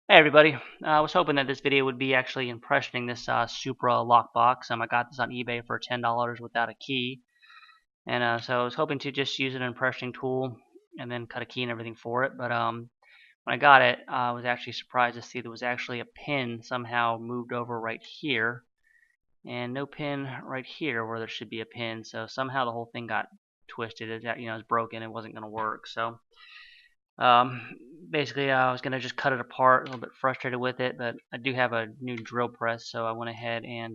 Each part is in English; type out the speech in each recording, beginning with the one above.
Hey everybody, I was hoping that this video would be actually impressioning this Supra lockbox. I got this on eBay for $10 without a key, and so I was hoping to just use an impressioning tool and then cut a key and everything for it. But when I got it, I was actually surprised to see there was actually a pin somehow moved over right here, and no pin right here where there should be a pin. So somehow the whole thing got twisted. It was broken. It wasn't going to work. So um, basically, I was going to just cut it apart, a little bit frustrated with it, but I do have a new drill press, so I went ahead and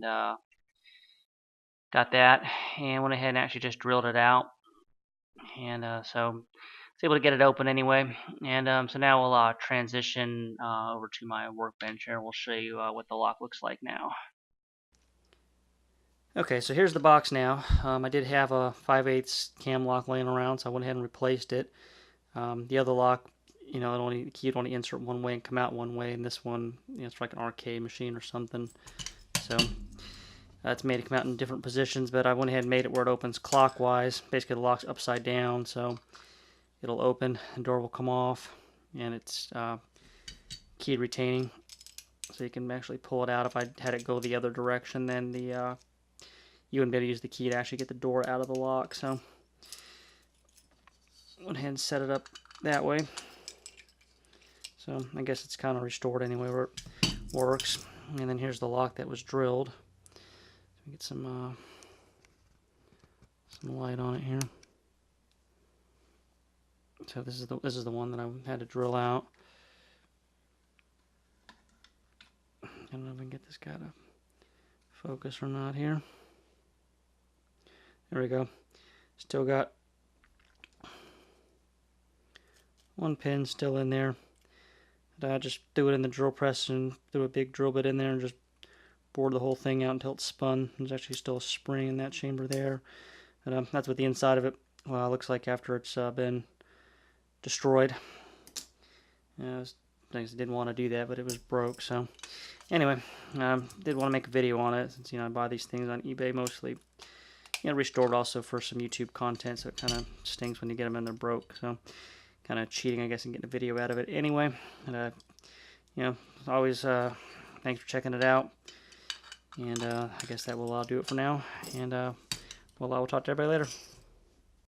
got that, and went ahead and actually just drilled it out, and so I was able to get it open anyway. And so now we'll transition over to my workbench here. We'll show you what the lock looks like now. Okay, so here's the box now. I did have a 5/8 cam lock laying around, so I went ahead and replaced it. The other lock, the key would only insert one way and come out one way, and this one, it's like an arcade machine or something. So it's made it come out in different positions, but I went ahead and made it where it opens clockwise. Basically, the lock's upside down, so it'll open, the door will come off, and it's keyed retaining, so you can actually pull it out. If I had it go the other direction, then you wouldn't be able to use the key to actually get the door out of the lock. So went ahead and set it up that way. So I guess it's kind of restored anyway where it works. And then here's the lock that was drilled. Get some light on it here. So this is the one that I had to drill out. I don't know if I can get this guy to focus or not here. There we go. Still got one pin still in there. And I just threw it in the drill press and threw a big drill bit in there and just bored the whole thing out until it spun. There's actually still a spring in that chamber there. And that's what the inside of it looks like after it's been destroyed. I didn't want to do that, but it was broke. So anyway, did want to make a video on it since I buy these things on eBay mostly. Restored also for some YouTube content, so it kind of stings when you get them and they're broke. So kind of cheating, I guess, and getting a video out of it anyway. And always thanks for checking it out. And I guess that will do it for now. And I will talk to everybody later.